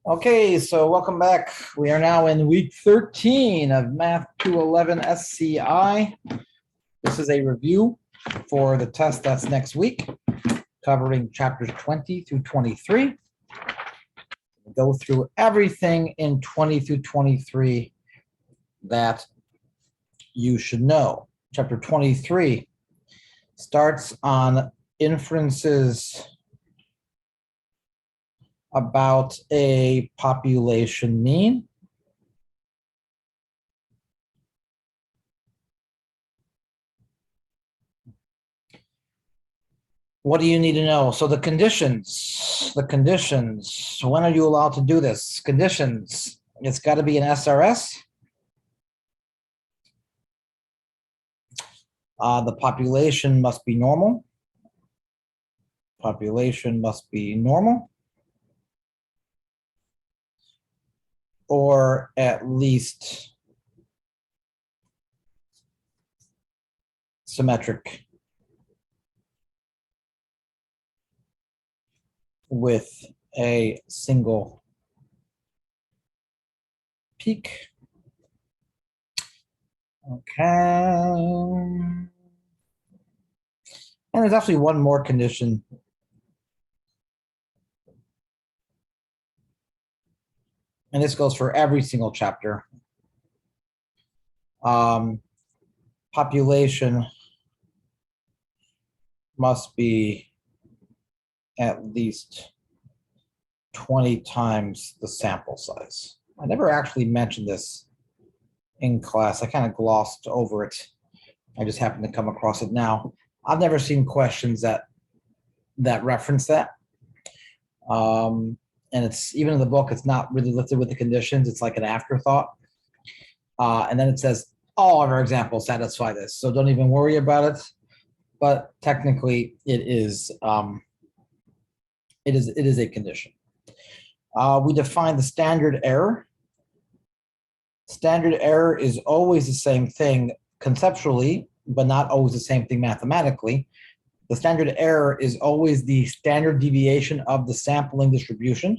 Okay, so welcome back. We are now in week 13 of Math 211 SCI. This is a review for the test that's next week, covering chapters 20 through 23. We'll go through everything in 20 through 23 that you should know. Chapter 23 starts on inferences about a population mean. What do you need to know? So the conditions, when are you allowed to do this? Conditions, it's got to be an SRS. The population must be normal. Population must be normal. Or at least symmetric with a single peak. Okay. And there's actually one more condition. And this goes for every single chapter. Population must be at least 20 times the sample size. I never actually mentioned this in class. I kind of glossed over it. I just happened to come across it now. I've never seen questions that reference that. And it's even in the book, it's not really listed with the conditions. It's like an afterthought. And then it says, all of our examples satisfy this. So don't even worry about it. But technically it is a condition. We define the standard error. Standard error is always the same thing conceptually, but not always the same thing mathematically. The standard error is always the standard deviation of the sampling distribution.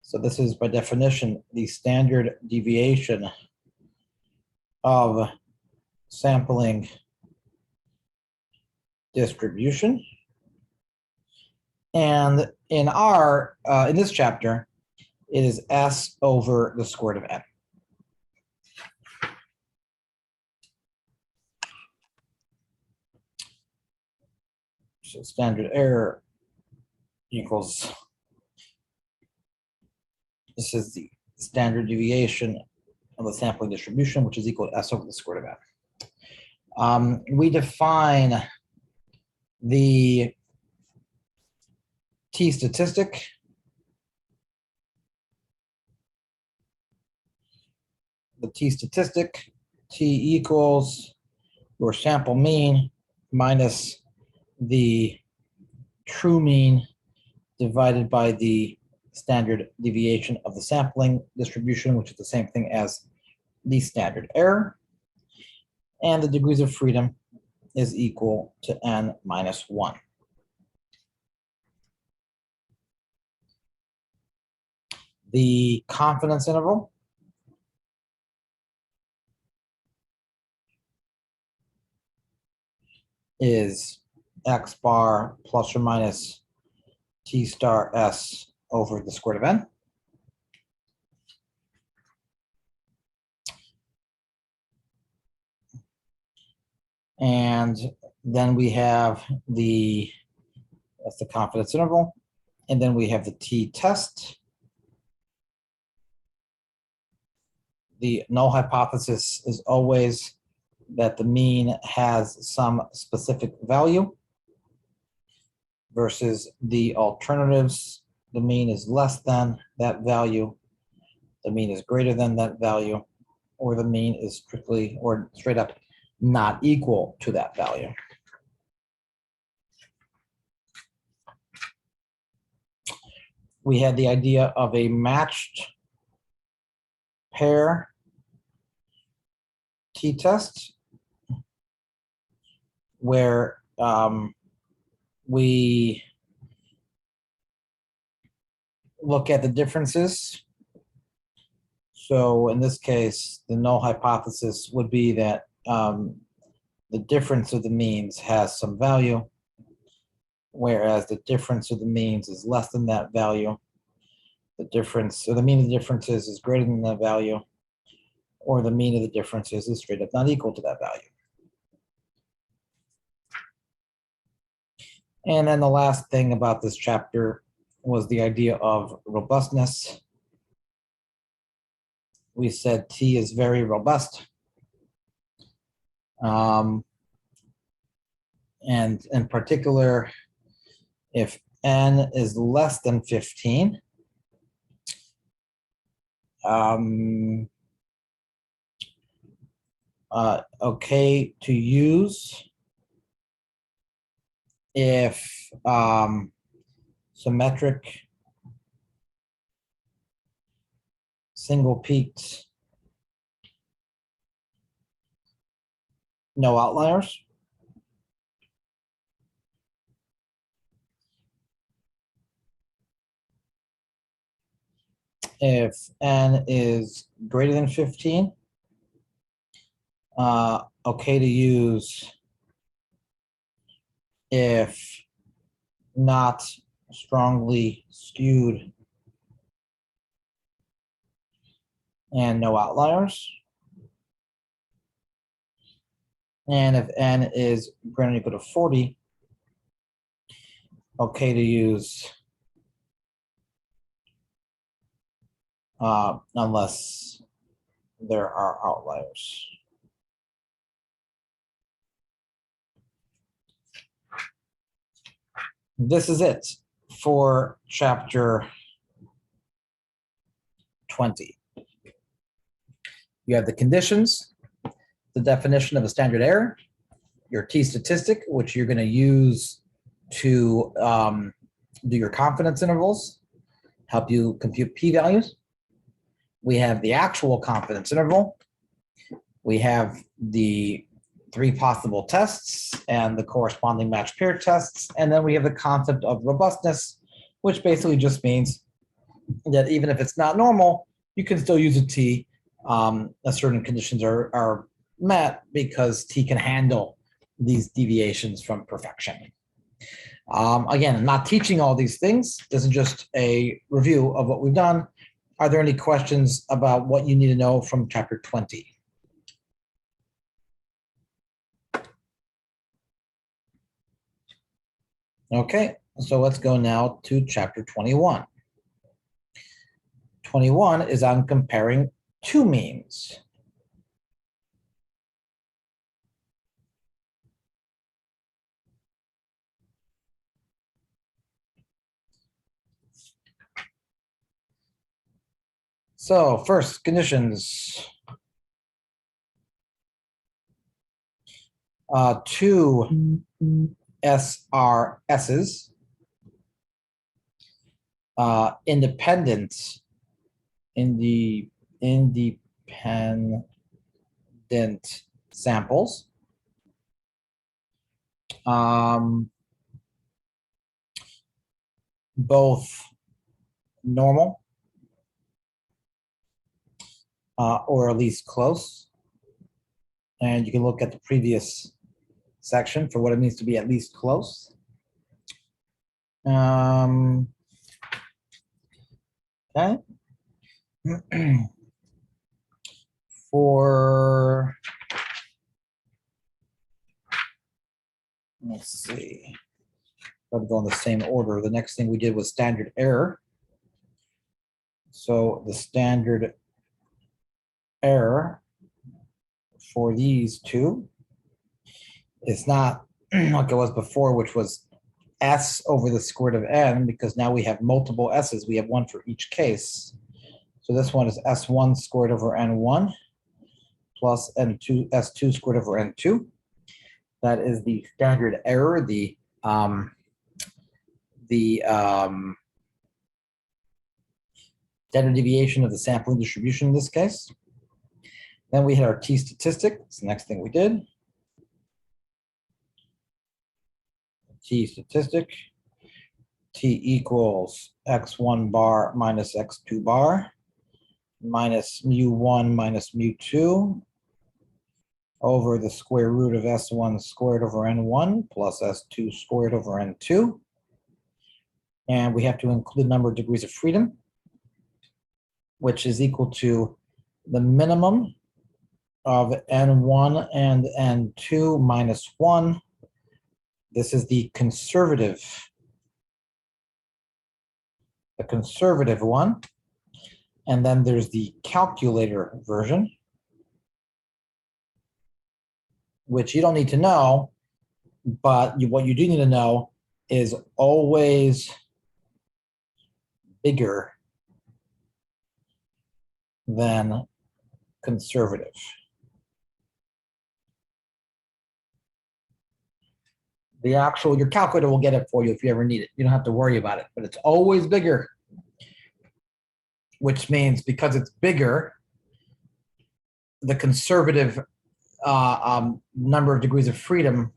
So this is by definition the standard deviation of sampling distribution. And in in this chapter, it is S over the square root of n. So standard error equals, this is the standard deviation of the sampling distribution, which is equal to S over the square root of n. We define the t statistic t equals your sample mean minus the true mean divided by the standard deviation of the sampling distribution, which is the same thing as the standard error. And the degrees of freedom is equal to n minus 1. The confidence interval is x bar plus or minus t star s over the square root of n. And then we have that's the confidence interval. And then we have the t-test. The null hypothesis is always that the mean has some specific value versus the alternatives. The mean is less than that value. The mean is greater than that value, or the mean is strictly or straight up not equal to that value. We had the idea of a matched pair t-test where we look at the differences. So in this case, the null hypothesis would be that the difference of the means has some value, whereas the difference of the means is less than that value. The difference, or the mean of the differences is greater than that value, or the mean of the differences is straight up not equal to that value. And then the last thing about this chapter was the idea of robustness. We said T is very robust. And in particular, if N is less than 15, okay to use if symmetric, single peaked, no outliers. If N is greater than 15, okay to use if not strongly skewed and no outliers. And if N is greater than or equal to 40, okay to use unless there are outliers. This is it for chapter 20. You have the conditions, the definition of a standard error, your T statistic, which you're going to use to do your confidence intervals, help you compute p-values. We have the actual confidence interval. We have the 3 possible tests and the corresponding match pair tests. And then we have the concept of robustness, which basically just means that even if it's not normal, you can still use a T as certain conditions are met, because T can handle these deviations from perfection. Again, I'm not teaching all these things. This is just a review of what we've done. Are there any questions about what you need to know from chapter 20? Okay, so let's go now to chapter 21. 21 is on comparing 2 means. So first, conditions. 2 SRSs, independent samples. Both normal or at least close. And you can look at the previous section for what it means to be at least close. Okay. For, let's see, I'll go in the same order. The next thing we did was standard error. So the standard error for these 2 is not like it was before, which was S over the square root of N, because now we have multiple S's. We have 1 for each case. So this one is S1 squared over N1 plus N2, S2 squared over N2. That is the standard error, the standard deviation of the sampling distribution in this case. Then we had our T statistic. That's the next thing we did. T statistic. T equals x1 bar minus x2 bar minus mu1 minus mu2 over the square root of S1 squared over N1 plus S2 squared over N2. And we have to include the number of degrees of freedom, which is equal to the minimum of N1 and N2 minus 1. This is the conservative one. And then there's the calculator version, which you don't need to know, but what you do need to know is always bigger than conservative. Your calculator will get it for you if you ever need it. You don't have to worry about it, but it's always bigger, which means because it's bigger, the conservative number of degrees of freedom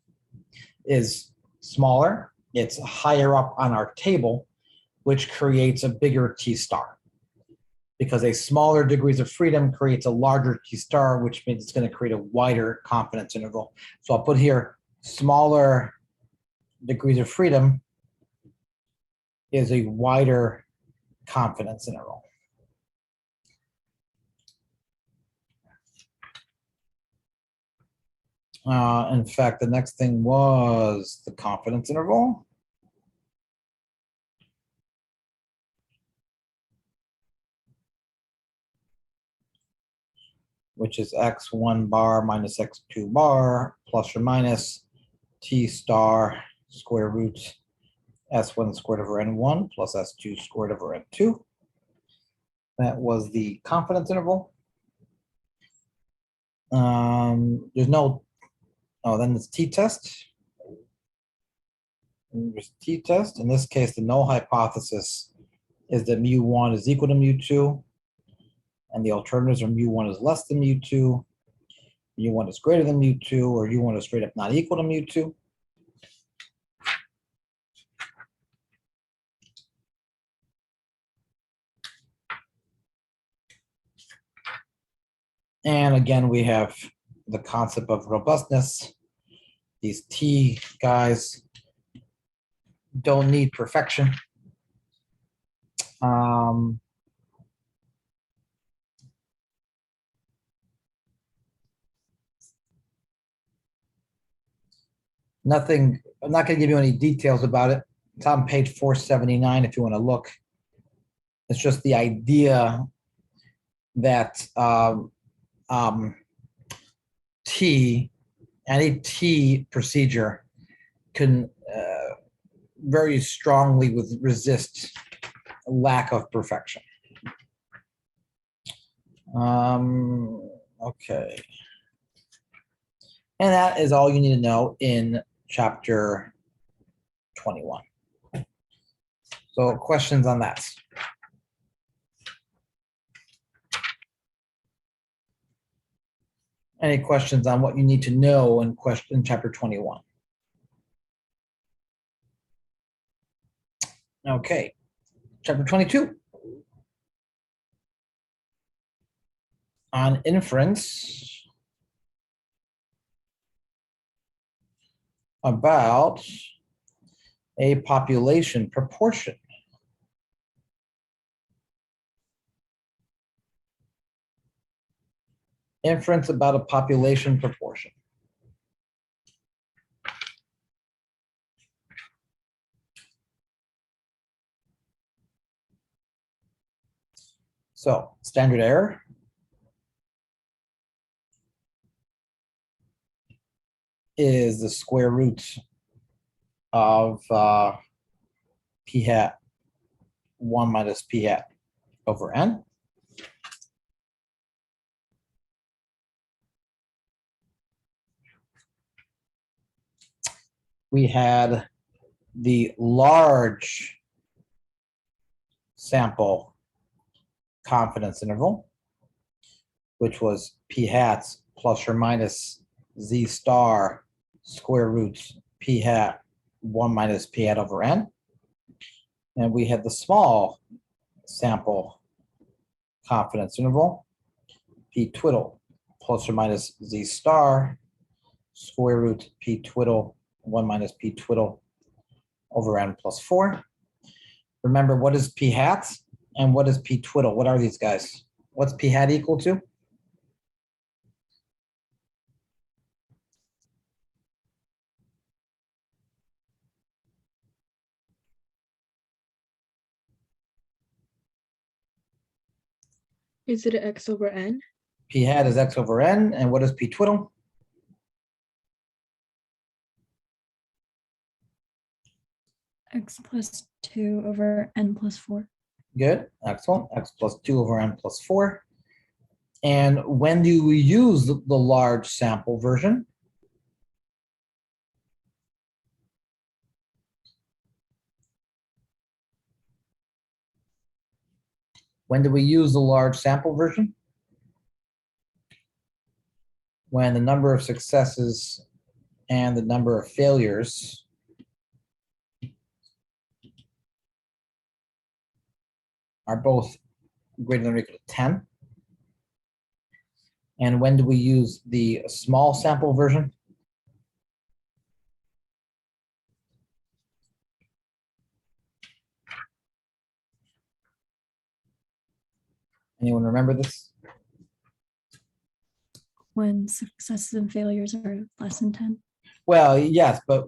is smaller. It's higher up on our table, which creates a bigger T star. Because a smaller degrees of freedom creates a larger T star, which means it's going to create a wider confidence interval. So I'll put here smaller degrees of freedom is a wider confidence interval. In fact, the next thing was the confidence interval. Which is x1 bar minus x2 bar plus or minus T star square root S1 squared over N1 plus S2 squared over N2. That was the confidence interval. There's no, then it's t-test. There's t-test. In this case, the null hypothesis is that mu1 is equal to mu2, and the alternatives are mu1 is less than mu2, mu1 is greater than mu2, or u1 is straight up not equal to mu2. And again, we have the concept of robustness. These T guys don't need perfection. Nothing, I'm not going to give you any details about it. It's on page 479 if you want to look. It's just the idea that any T procedure can very strongly resist a lack of perfection. Okay. And that is all you need to know in chapter 21. So questions on that? Any questions on what you need to know in chapter 21? Okay, chapter 22. On inference about a population proportion. Inference about a population proportion. So, standard error. Is the square root of p hat 1 minus p hat over n. We had the large sample confidence interval, which was p hats plus or minus z star square roots p hat 1 minus p hat over n. And we had the small sample confidence interval, p twiddle plus or minus z star, square root p twiddle 1 minus p twiddle over n plus 4. Remember, what is p hat and what is p twiddle? What are these guys? What's p hat equal to? Is it x over n? P hat is x over n, and what is p twiddle? X plus 2 over n plus 4. Good, excellent. X plus 2 over n plus 4. And when do we use the large sample version? When do we use the large sample version? When the number of successes and the number of failures are both greater than or equal to 10. And when do we use the small sample version? Anyone remember this? When successes and failures are less than 10. Well, yes, but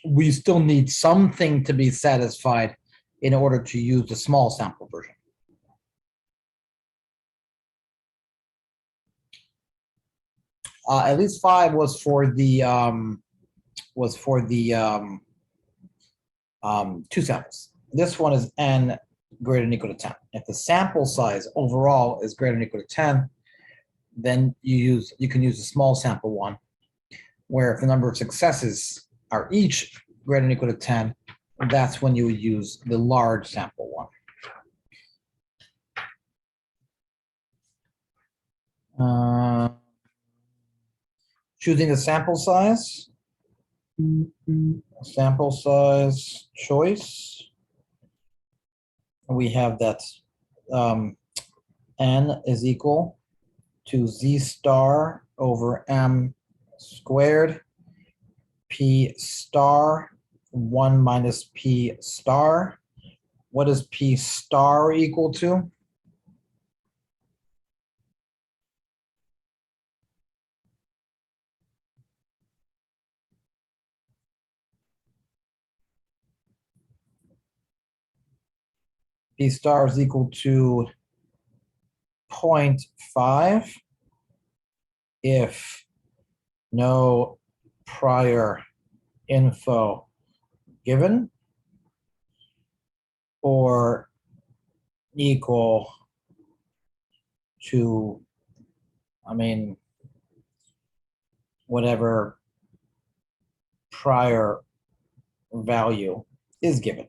we still need something to be satisfied in order to use the small sample version. At least 5 was for the 2 samples. This one is n greater than or equal to 10. If the sample size overall is greater than or equal to 10, then you can use the small sample one, where if the number of successes are each greater than or equal to 10, that's when you would use the large sample one. Choosing the sample size choice. We have that n is equal to z star over m squared, p star 1 minus p star. What is p star equal to? P star is equal to 0.5 if no prior info given, or equal to, whatever prior value is given.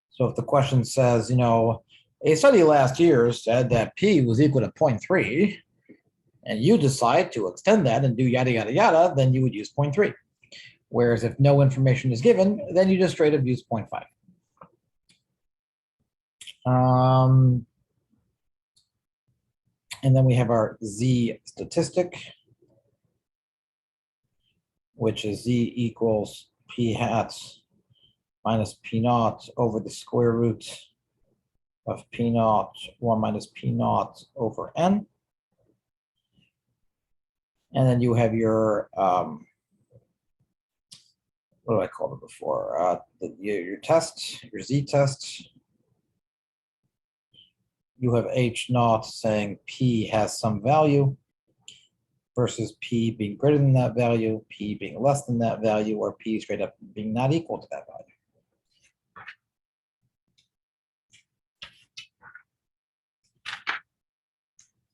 So if the question says, a study last year said that P was equal to 0.3, and you decide to extend that and do yada, yada, yada, then you would use 0.3. Whereas if no information is given, then you just straight up use 0.5. And then we have our Z statistic, which is Z equals P hats minus P naught over the square root of P naught 1 minus P naught over N. And then you have your, what do I call it before? Your test, your Z test. You have H naught saying P has some value versus P being greater than that value, P being less than that value, or P straight up being not equal to that value.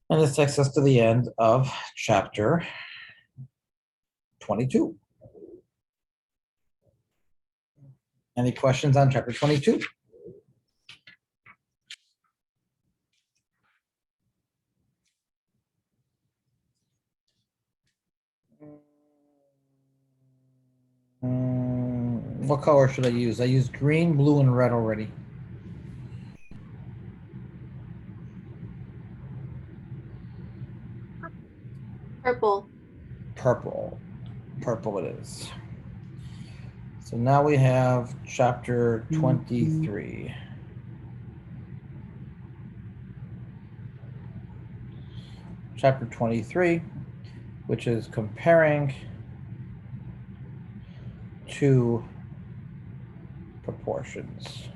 And this takes us to the end of chapter 22. Any questions on chapter 22? What color should I use? I used green, blue, and red already. Purple. Purple. Purple it is. So now we have chapter 23. Chapter 23, which is comparing two proportions.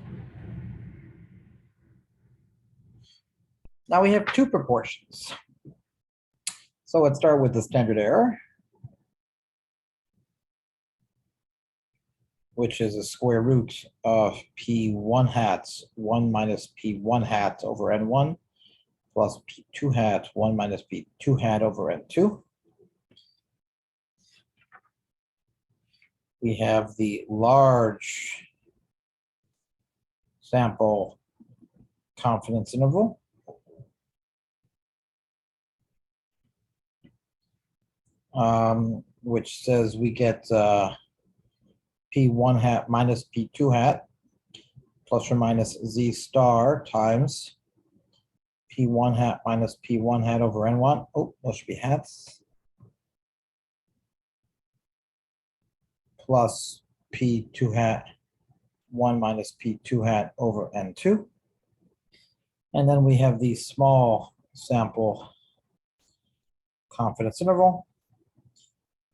Now we have two proportions. So let's start with the standard error, which is a square root of P1 hat 1 minus P1 hat over N1 plus P2 hat 1 minus P2 hat over N2. We have the large sample confidence interval. Which says we get P1 hat minus P2 hat plus or minus Z star times P1 hat minus P1 hat over N1. Oh, those should be hats. Plus P2 hat 1 minus P2 hat over N2. And then we have the small sample confidence interval.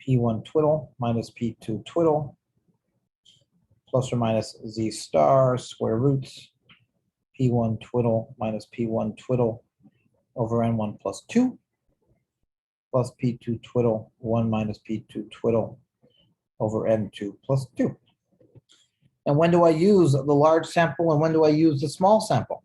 P1 twiddle minus P2 twiddle plus or minus Z star square roots P1 twiddle minus P1 twiddle over N1 plus 2 plus P2 twiddle 1 minus P2 twiddle over N2 plus 2. And when do I use the large sample and when do I use the small sample?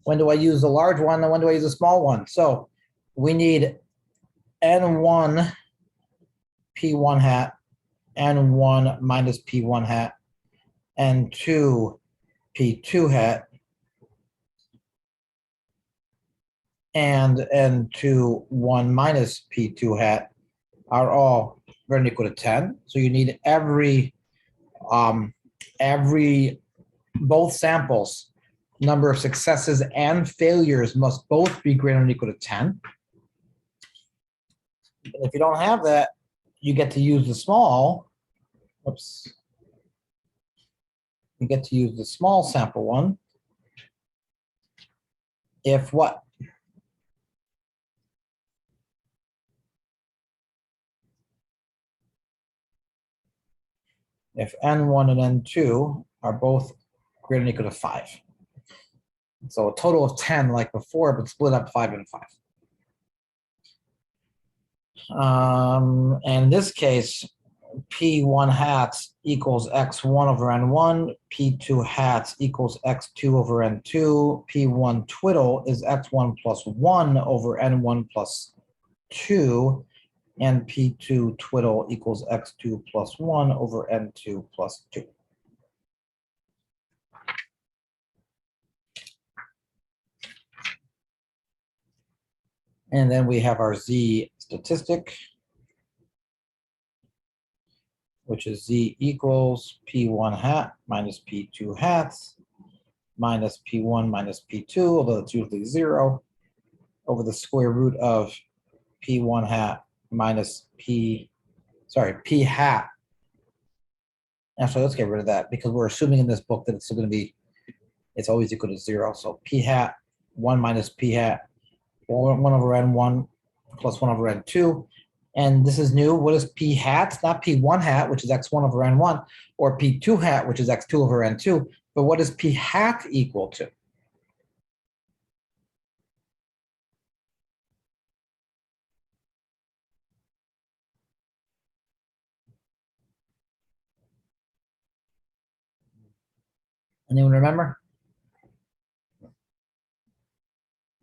When do I use the large one and when do I use the small one? So we need N1 P1 hat, N1 minus P1 hat, N2 P2 hat, and N2 1 minus P2 hat are all greater than or equal to 10. So you need both samples, number of successes and failures must both be greater than or equal to 10. And if you don't have that, you get to use the small. Oops. You get to use the small sample one. If what? If N1 and N2 are both greater than or equal to 5. So a total of 10 like before, but split up 5 and 5. And in this case, P1 hats equals X1 over N1, P2 hats equals X2 over N2, P1 twiddle is X1 plus 1 over N1 plus 2, and P2 twiddle equals X2 plus 1 over N2 plus 2. And then we have our Z statistic, which is Z equals P1 hat minus P2 hats minus P1 minus P2, although it's usually 0, over the square root of P1 hat minus P hat. Actually, let's get rid of that because we're assuming in this book that it's still going to be, it's always equal to 0. So P hat 1 minus P hat 1 over N1 plus 1 over N2. And this is new. What is P hat? It's not P1 hat, which is X1 over N1, or P2 hat, which is X2 over N2. But what is P hat equal to? Anyone remember?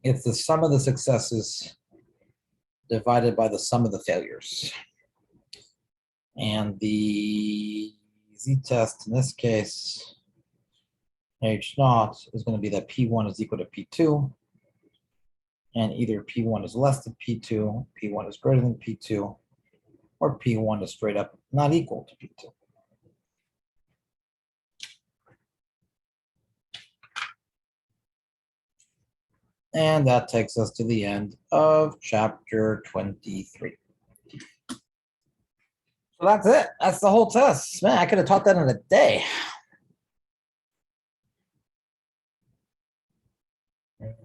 It's the sum of the successes divided by the sum of the failures. And the z-test in this case, H naught is going to be that P1 is equal to P2. And either P1 is less than P2, P1 is greater than P2, or P1 is straight up not equal to P2. And that takes us to the end of chapter 23. So that's it. That's the whole test. Man, I could have taught that in a day.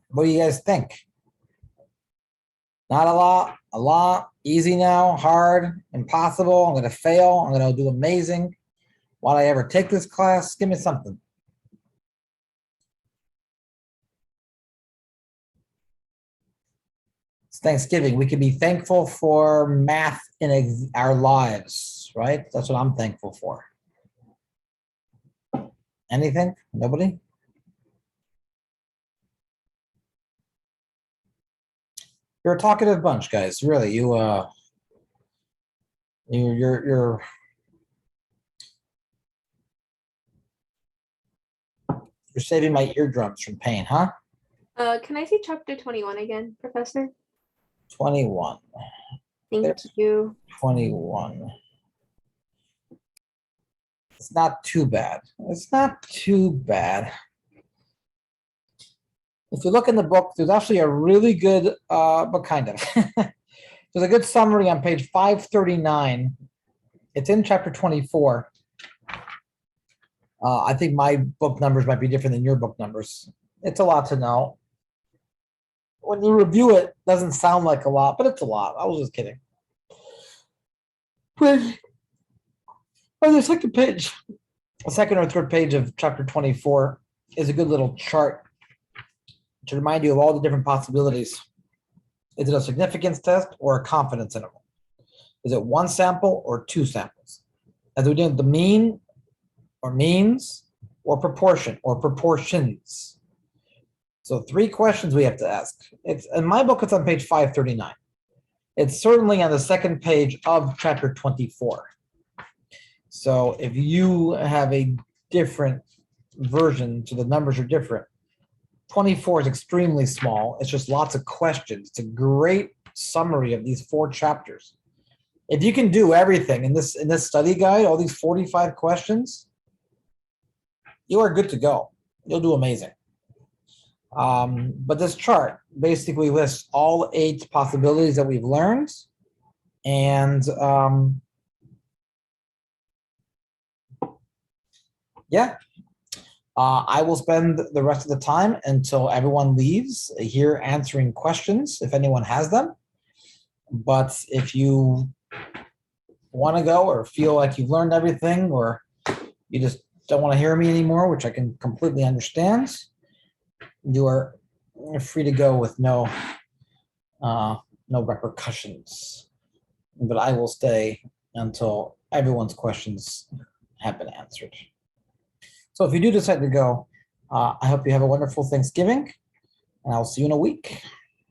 What do you guys think? Not a lot, easy now, hard, impossible. I'm going to fail. I'm going to do amazing. Why'd I ever take this class? Give me something. It's Thanksgiving. We can be thankful for math in our lives, right? That's what I'm thankful for. Anything? Nobody? You're a talkative bunch, guys. Really, you're saving my eardrums from pain, huh? Can I see chapter 21 again, Professor? 21. Thank you. 21. It's not too bad. It's not too bad. If you look in the book, there's actually a really good, but kind of. There's a good summary on page 539. It's in chapter 24. I think my book numbers might be different than your book numbers. It's a lot to know. When you review it, doesn't sound like a lot, but it's a lot. I was just kidding. But on the second page, the second or third page of chapter 24 is a good little chart to remind you of all the different possibilities. Is it a significance test or a confidence interval? Is it one sample or two samples? Are we doing the mean or means or proportion or proportions? So 3 questions we have to ask. It's in my book, it's on page 539. It's certainly on the second page of chapter 24. So if you have a different version, so the numbers are different, 24 is extremely small. It's just lots of questions. It's a great summary of these 4 chapters. If you can do everything in this study guide, all these 45 questions, you are good to go. You'll do amazing. But this chart basically lists all 8 possibilities that we've learned. And yeah, I will spend the rest of the time until everyone leaves here answering questions, if anyone has them. But if you want to go or feel like you've learned everything, or you just don't want to hear me anymore, which I can completely understand, you are free to go with no repercussions. But I will stay until everyone's questions have been answered. So if you do decide to go, I hope you have a wonderful Thanksgiving, and I'll see you in a week.